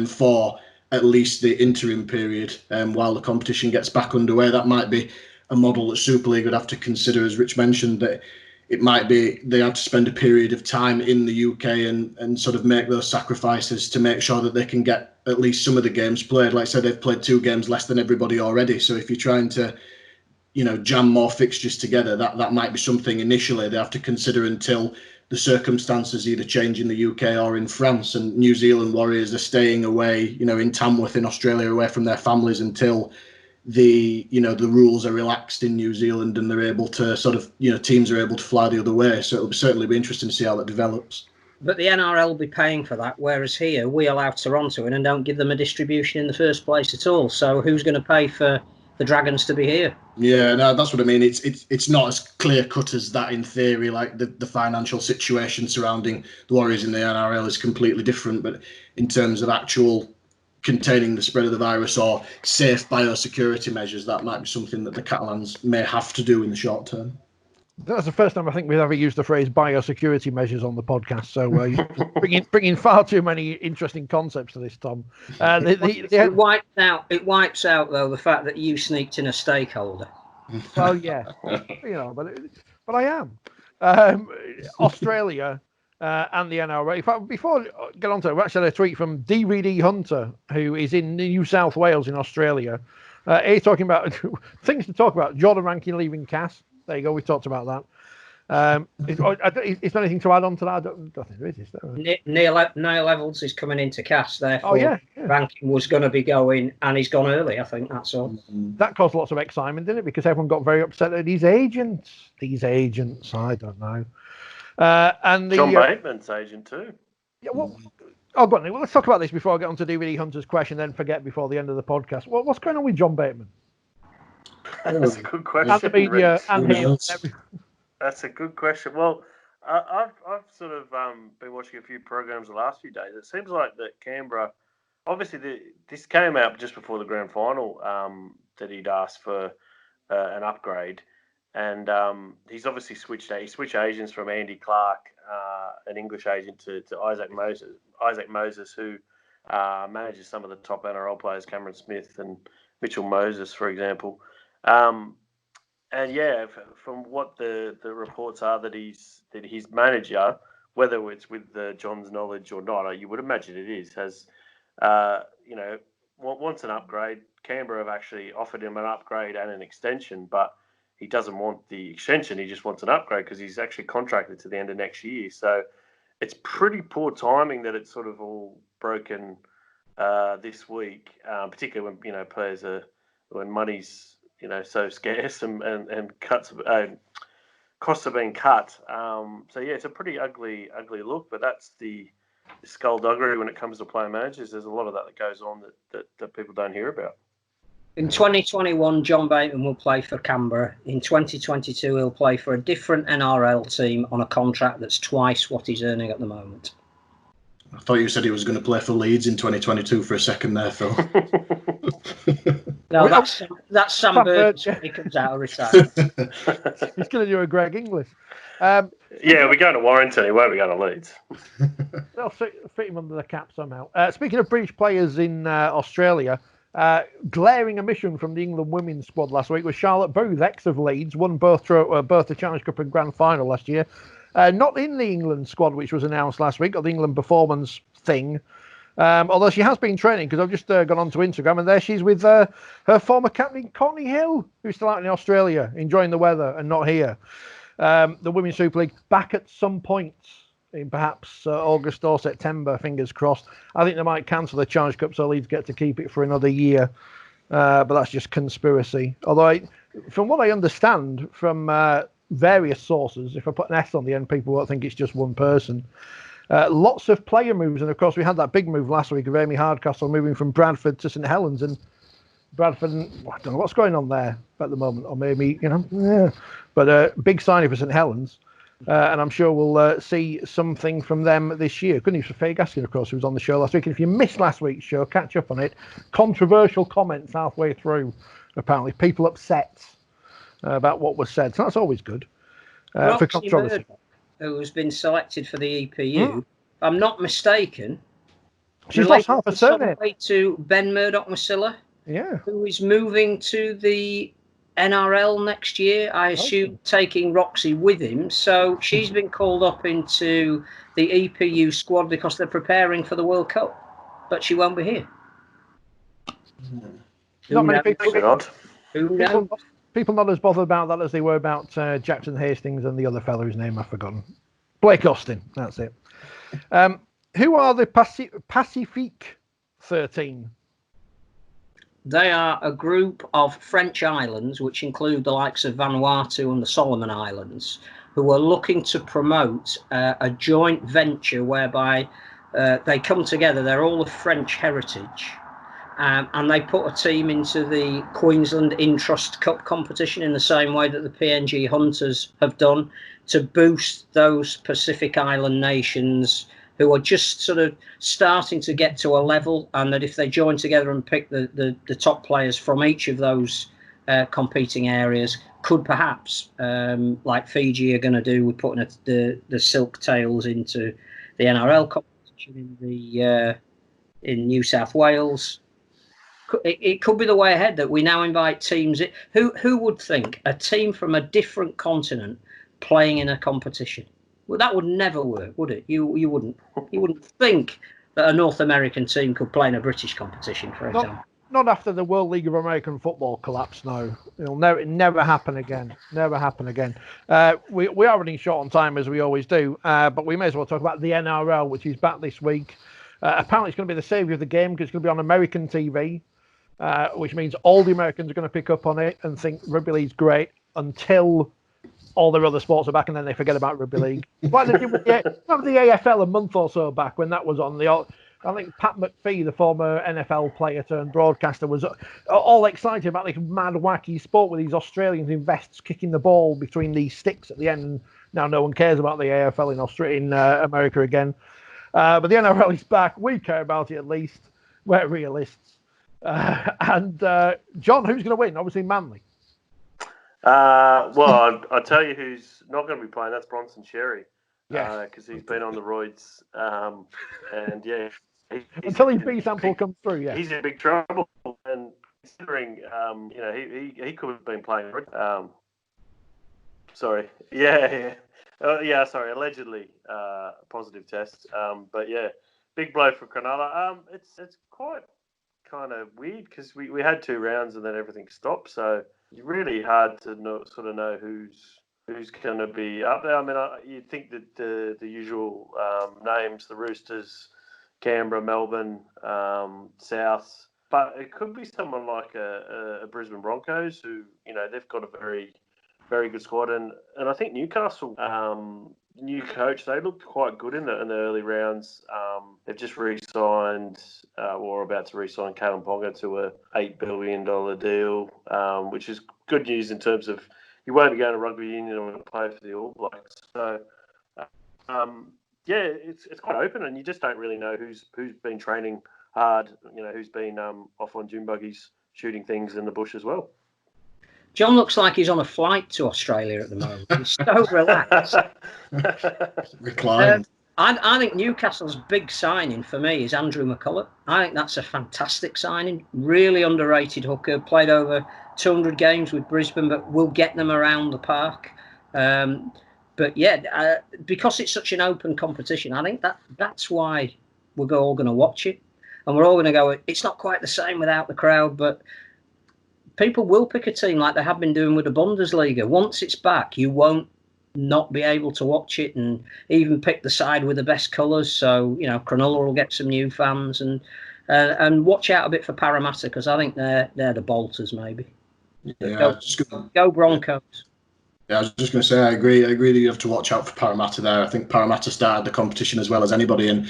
for at least the interim period while the competition gets back underway. That might be a model that Super League would have to consider, as Rich mentioned, that it might be they have to spend a period of time in the UK and sort of make those sacrifices to make sure that they can get at least some of the games played. Like I said, they've played 2 games less than everybody already. So if you're trying to, jam more fixtures together, that might be something initially they have to consider until the circumstances either change in the UK or in France. And New Zealand Warriors are staying away, in Tamworth in Australia, away from their families until the rules are relaxed in New Zealand and they're able to sort of, teams are able to fly the other way. So it'll certainly be interesting to see how that develops. But the NRL will be paying for that, whereas here we allow Toronto in and don't give them a distribution in the first place at all. So who's going to pay for the Dragons to be here? Yeah, no, that's what I mean. It's not as clear cut as that in theory. Like the financial situation surrounding the Warriors in the NRL is completely different. But in terms of actual containing the spread of the virus or safe biosecurity measures, that might be something that the Catalans may have to do in the short term. That's the first time I think we've ever used the phrase biosecurity measures on the podcast. So bringing far too many interesting concepts to this, Tom. It wipes out though the fact that you sneaked in a stakeholder. Well, yeah, but I am. Australia and the NRL. In fact, before I get on to it, we actually had a tweet from DVD Hunter, who is in New South Wales in Australia. He's talking about things to talk about. Jordan Rankin leaving Cass. There you go. We talked about that. Is there anything to add on to that? I don't think there is there? Neil Evans is coming into Cass. Therefore, yeah. Rankin was going to be going, and he's gone early. I think that's all. That caused lots of excitement, didn't it? Because everyone got very upset at these agents. I don't know. And John Bateman's agent too. Yeah. Well, go on. Well, let's talk about this before I get on to DVD Hunter's question. Then forget before the end of the podcast. What's going on with John Bateman? That's a good question. And the media and him. That's a good question. Well, I've sort of been watching a few programs the last few days. It seems like that Canberra, obviously, this came out just before the grand final that he'd asked for an upgrade, and he's obviously switched. He switched agents from Andy Clark, an English agent, to Isaac Moses. Isaac Moses, who manages some of the top NRL players, Cameron Smith and Mitchell Moses, for example. And yeah, from what the reports are that his manager, whether it's with John's knowledge or not, you would imagine it is, has wants an upgrade. Canberra have actually offered him an upgrade and an extension, but he doesn't want the extension. He just wants an upgrade because he's actually contracted to the end of next year. So it's pretty poor timing that it's sort of all broken this week, particularly when players when money's so scarce and cuts costs are being cut. So yeah, it's a pretty ugly look. But that's the skullduggery when it comes to player managers. There's a lot of that goes on that people don't hear about. In 2021, John Bateman will play for Canberra. In 2022, he'll play for a different NRL team on a contract that's twice what he's earning at the moment. I thought you said he was going to play for Leeds in 2022 for a second there, Phil. No, that's Sam Bird when he comes out of retirement. He's going to do a Greg Inglis. Yeah, we're going to Warrington. He won't be going to Leeds. They'll fit him under the cap somehow. Speaking of British players in Australia, glaring omission from the England women's squad last week was Charlotte Booth, ex of Leeds, won both the Challenge Cup and Grand Final last year. Not in the England squad, which was announced last week, or the England performance thing. Although she has been training, because I've just gone onto Instagram, and there she's with her former captain, Courtney Hill, who's still out in Australia, enjoying the weather and not here. The Women's Super League back at some point in perhaps August or September, fingers crossed. I think they might cancel the Challenge Cup so Leeds get to keep it for another year. But that's just conspiracy. Although, from what I understand from various sources, if I put an S on the end, people won't think it's just one person. Lots of player moves, and of course we had that big move last week of Amy Hardcastle moving from Bradford to St Helens, and Bradford, I don't know what's going on there at the moment, or maybe but big signing for St Helens, and I'm sure we'll see something from them this year. Good news for Faye Gaskin, of course, who was on the show last week. And if you missed last week's show, catch up on it. Controversial comments halfway through, apparently people upset about what was said, so that's always good for controversy. Who has been selected for the EPU, if I'm not mistaken, she's lost half a surname to Ben Murdoch-Masila, who is moving to the NRL next year, I assume, taking Roxy with him. So she's been called up into the EPU squad because they're preparing for the World Cup, but she won't be here. Not many people. Who knows? People not as bothered about that as they were about Jackson Hastings and the other fellow whose name I've forgotten. Blake Austin, that's it. Who are the Pacifique 13? They are a group of French islands, which include the likes of Vanuatu and the Solomon Islands, who are looking to promote a joint venture whereby they come together. They're all of French heritage. And they put a team into the Queensland Intrust Cup competition in the same way that the PNG Hunters have done, to boost those Pacific Island nations who are just sort of starting to get to a level, and that if they join together and pick the top players from each of those competing areas, could perhaps, like Fiji are going to do with putting the Silk Tails into the NRL competition in New South Wales. It could be the way ahead that we now invite teams. Who would think a team from a different continent playing in a competition? Well, that would never work, would it? You wouldn't think that a North American team could play in a British competition, for example. Not after the World League of American Football collapse. No, it'll never happen again. Never happen again. We are running short on time as we always do, but we may as well talk about the NRL, which is back this week. Apparently, it's going to be the saviour of the game because it's going to be on American TV. Which means all the Americans are going to pick up on it and think rugby league's great until all their other sports are back, and then they forget about rugby league. Like they did with the AFL a month or so back when that was on. I think Pat McPhee, the former NFL player turned broadcaster, was all excited about this mad, wacky sport with these Australians in vests kicking the ball between these sticks at the end and Now no one cares about the AFL in America again. But the NRL is back. We care about it at least. We're realists. And John, who's going to win? Obviously Manly. Well, I'll tell you who's not going to be playing. That's Bronson Xerri. Because he's been on the roids. And yeah. Until his B sample comes through, yeah. He's in big trouble. And considering, he could have been playing. Sorry. Yeah. Sorry. Allegedly positive test. But yeah, big blow for Cronulla. It's quite kind of weird because we had 2 rounds and then everything stopped. So it's really hard to know who's going to be up there. I mean, you'd think that the usual names, the Roosters, Canberra, Melbourne, South, but it could be someone like a Brisbane Broncos who, they've got a very, very good squad. And I think Newcastle, new coach, they looked quite good in the early rounds. They've just re-signed, or about to re-sign Kalen Ponga to a $8 billion deal, which is good news in terms of you won't be going to rugby union and play for the All Blacks. So, it's quite open, and you just don't really know who's been training hard, who's been off on gym buggies shooting things in the bush as well. John looks like he's on a flight to Australia at the moment. He's so relaxed. Reclined. I think Newcastle's big signing for me is Andrew McCullough. I think that's a fantastic signing. Really underrated hooker. Played over 200 games with Brisbane, but will get them around the park. But yeah, because it's such an open competition, I think that's why we're all going to watch it. And we're all going to go, it's not quite the same without the crowd, but people will pick a team like they have been doing with the Bundesliga. Once it's back, you won't not be able to watch it and even pick the side with the best colours. So, Cronulla will get some new fans and watch out a bit for Parramatta because I think they're the bolters maybe. Yeah, go Broncos. Yeah, I was just going to say, I agree that you have to watch out for Parramatta there. I think Parramatta started the competition as well as anybody. And,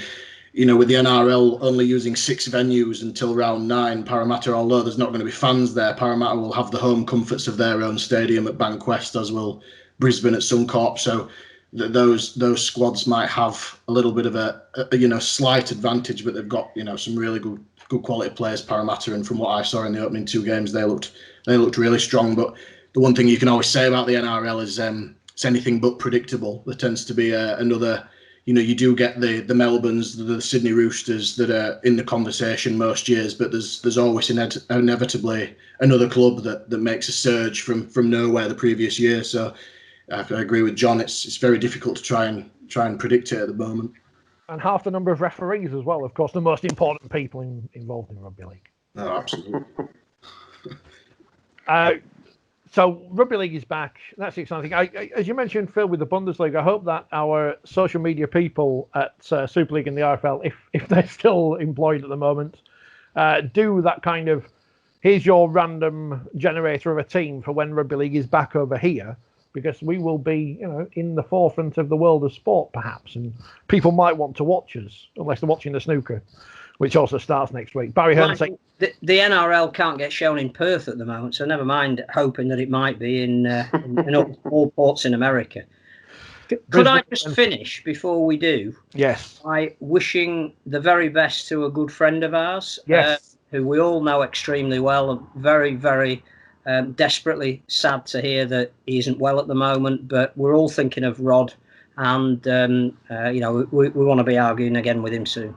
with the NRL only using 6 venues until round 9, Parramatta, although there's not going to be fans there, Parramatta will have the home comforts of their own stadium at Bankwest, as will Brisbane at Suncorp. So those squads might have a little bit of a slight advantage, but they've got, some really good quality players, Parramatta. And from what I saw in the opening 2 games, they looked really strong. But the one thing you can always say about the NRL is it's anything but predictable. There tends to be another, you do get the Melbournes, the Sydney Roosters that are in the conversation most years, but there's always inevitably another club that makes a surge from nowhere the previous year. So I agree with John. It's very difficult to try and predict it at the moment. And half the number of referees as well. Of course, the most important people involved in rugby league. No, absolutely. So rugby league is back. That's exciting. As you mentioned, Phil, with the Bundesliga, I hope that our social media people at Super League and the RFL, if they're still employed at the moment, do that kind of, here's your random generator of a team for when rugby league is back over here, because we will be, in the forefront of the world of sport, perhaps, and people might want to watch us, unless they're watching the snooker, which also starts next week. Barry Hearn saying the NRL can't get shown in Perth at the moment, so never mind hoping that it might be in all ports in America. Could I just finish before we do? Yes. By wishing the very best to a good friend of ours, yes, who we all know extremely well, and very, very desperately sad to hear that he isn't well at the moment. But we're all thinking of Rod, and we want to be arguing again with him soon.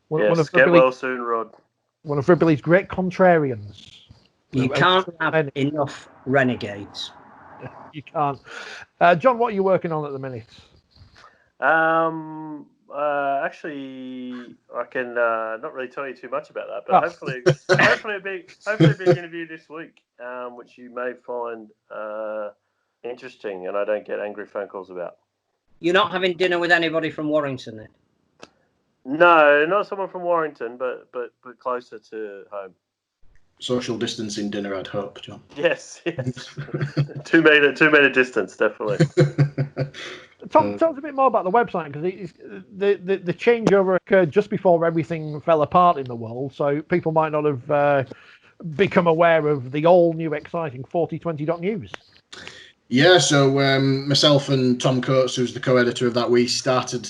Get well soon, Rod. One of rugby league's great contrarians. You can't have enough renegades. You can't. John, what are you working on at the minute? Actually, I can not really tell you too much about that, but hopefully a big interview this week, which you may find interesting, and I don't get angry phone calls about. You're not having dinner with anybody from Warrington, then? No, not someone from Warrington, but closer to home. Social distancing dinner, I'd hope, John. Yes. 2 meter distance, definitely. Tom, tell us a bit more about the website, because the changeover occurred just before everything fell apart in the world, so people might not have become aware of the all new exciting 4020 NOT news. Yeah, so myself and Tom Coates, who's the co-editor of that, we started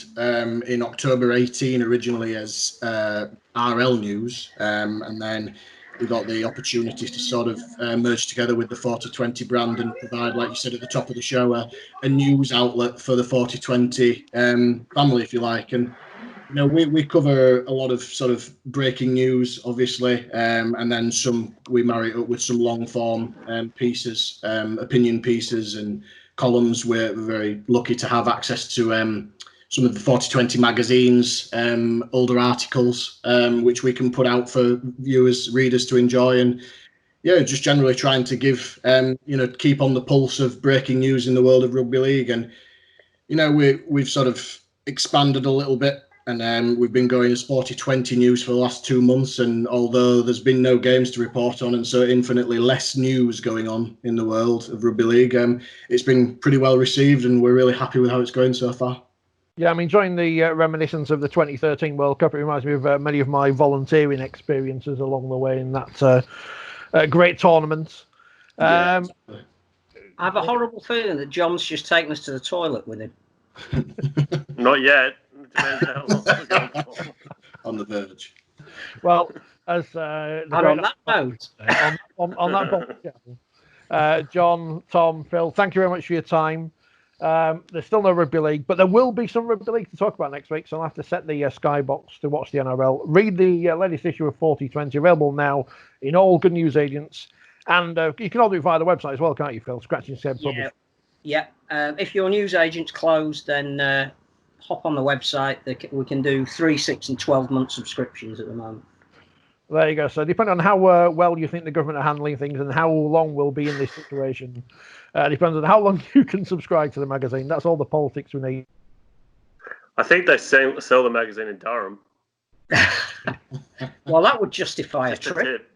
in October 18 originally as RL News, and then we got the opportunity to sort of merge together with the 4020 brand and provide, like you said at the top of the show, a news outlet for the 4020 family, if you like. And we cover a lot of sort of breaking news, obviously, and then we marry it up with some long form pieces, opinion pieces and columns. We're very lucky to have access to some of the 4020 magazines, older articles, which we can put out for viewers, readers to enjoy. And yeah, just generally trying to give, keep on the pulse of breaking news in the world of rugby league. And, we've sort of expanded a little bit. And we've been going as 4020 News for the last 2 months. And although there's been no games to report on and so infinitely less news going on in the world of rugby league, it's been pretty well received and we're really happy with how it's going so far. Yeah, I'm enjoying the reminiscence of the 2013 World Cup. It reminds me of many of my volunteering experiences along the way in that great tournament. Yeah, I have a horrible feeling that John's just taken us to the toilet with him. Not yet. Depends how long we're going for. On the verge. Well, as And on that note, on that bombshell, John, Tom, Phil, thank you very much for your time. There's still no rugby league, but there will be some rugby league to talk about next week. So I'll have to set the skybox to watch the NRL. Read the latest issue of 4020, available now in all good news agents, and you can all do it via the website as well, can't you, Phil? Scratching said publish. Yeah. If your news agent's closed, then hop on the website. We can do 3, 6, and 12-month subscriptions at the moment. There you go. So depending on how well you think the government are handling things and how long we'll be in this situation, depends on how long you can subscribe to the magazine. That's all the politics we need. I think they sell the magazine in Durham. Well, that would justify Just a trip.